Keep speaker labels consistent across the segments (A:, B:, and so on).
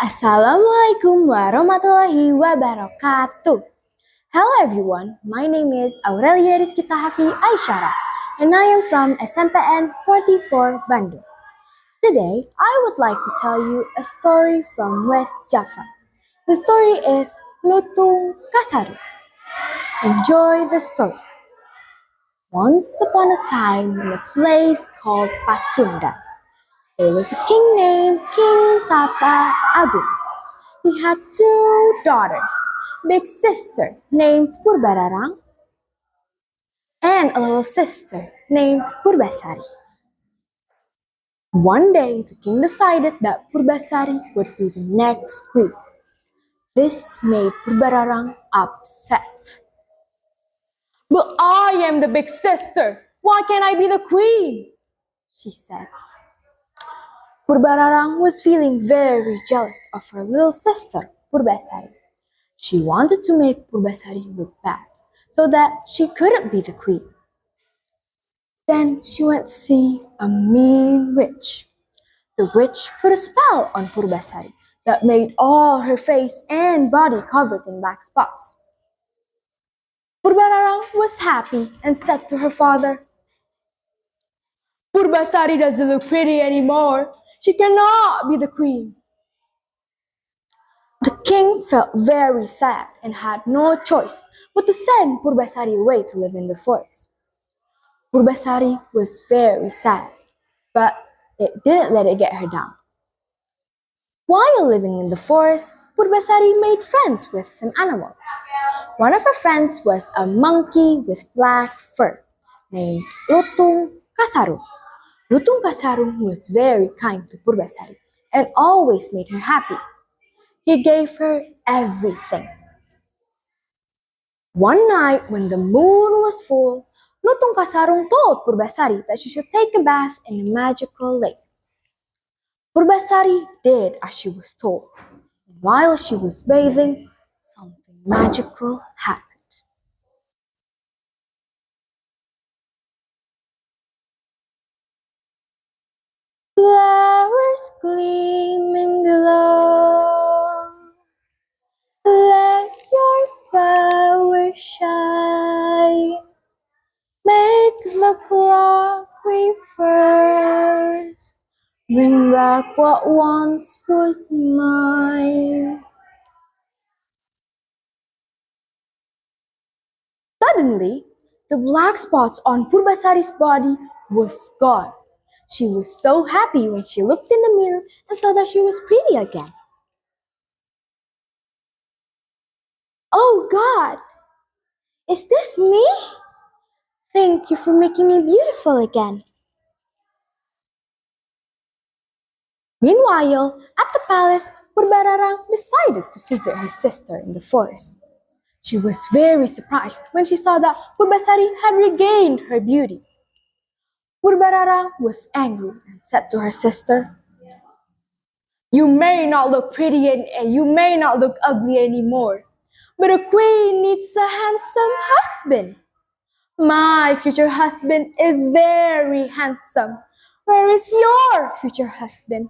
A: Assalamualaikum warahmatullahi wabarakatuh. Hello everyone, my name is Aurelia AISYAHRA and I am from Smpn 44 Bandung. Today, I would like to tell you a story from West Java. The story is LUTUNG KASARUNG. Enjoy the story. Once upon a time in a place called Pasundan, there was a king named King Tapa Agung. He had two daughters, big sister named Purbararang and a little sister named Purbasari. One day, the king decided that Purbasari would be the next queen. This made Purbararang upset. But I am the big sister. Why can't I be the queen? She said. Purbararang was feeling very jealous of her little sister, Purbasari. She wanted to make Purbasari look bad, so that she couldn't be the queen. Then she went to see a mean witch. The witch put a spell on Purbasari that made all her face and body covered in black spots. Purbararang was happy and said to her father, Purbasari doesn't look pretty anymore. She cannot be the queen. The king felt very sad and had no choice but to send Purbasari away to live in the forest. Purbasari was very sad, but it didn't let it get her down. While living in the forest, Purbasari made friends with some animals. One of her friends was a monkey with black fur named LUTUNG KASARUNG. LUTUNG KASARUNG was very kind to Purbasari and always made her happy. He gave her everything. One night when the moon was full, LUTUNG KASARUNG told Purbasari that she should take a bath in a magical lake. Purbasari did as she was told, and while she was bathing, something magical happened. Flowers gleam and glow, let your power shine, make the clock reverse, bring back what once was mine. Suddenly, the black spots on Purbasari's body was gone. She was so happy when she looked in the mirror and saw that she was pretty again. Oh God, is this me? Thank you for making me beautiful again. Meanwhile, at the palace, Purbararang decided to visit her sister in the forest. She was very surprised when she saw that Purbasari had regained her beauty. Purbararang was angry and said to her sister, You may not look pretty and you may not look ugly anymore, but a queen needs a handsome husband. My future husband is very handsome. Where is your future husband?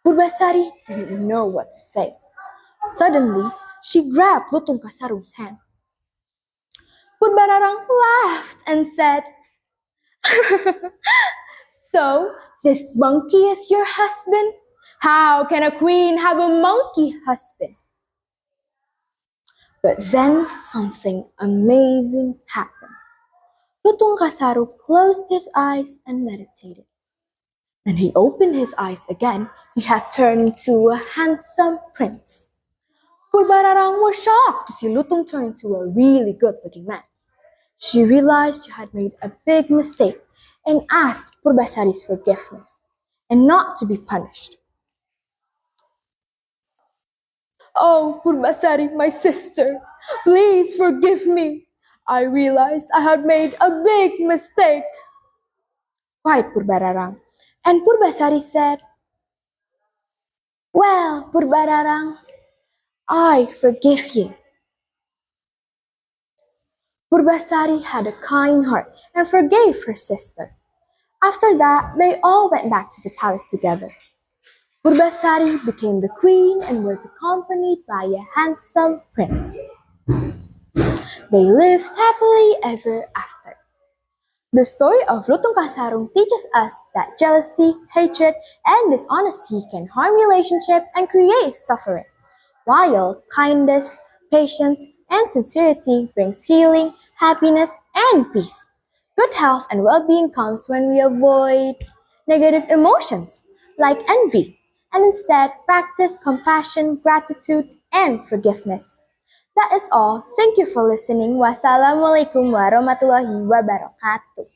A: Purbasari didn't know what to say. Suddenly, she grabbed LUTUNG KASARUNG's hand. Purbararang laughed and said, So, this monkey is your husband? How can a queen have a monkey husband? But then something amazing happened. LUTUNG KASARUNG closed his eyes and meditated. When he opened his eyes again, he had turned into a handsome prince. Purbararang was shocked to see LUTUNG turn into a really good-looking man. She realized she had made a big mistake and asked Purbasari's forgiveness and not to be punished. Oh, Purbasari, my sister, please forgive me. I realized I had made a big mistake, cried Purbararang. And Purbasari said, Well, Purbararang, I forgive you. Purbasari had a kind heart and forgave her sister. After that, they all went back to the palace together. Purbasari became the queen and was accompanied by a handsome prince. They lived happily ever after. The story of Lutung Kasarung teaches us that jealousy, hatred, and dishonesty can harm relationships and create suffering, while kindness, patience, and sincerity brings healing, happiness, and peace. Good health and well-being comes when we avoid negative emotions like envy and instead practice compassion, gratitude, and forgiveness. That is all. Thank you for listening. Wassalamualaikum warahmatullahi wabarakatuh.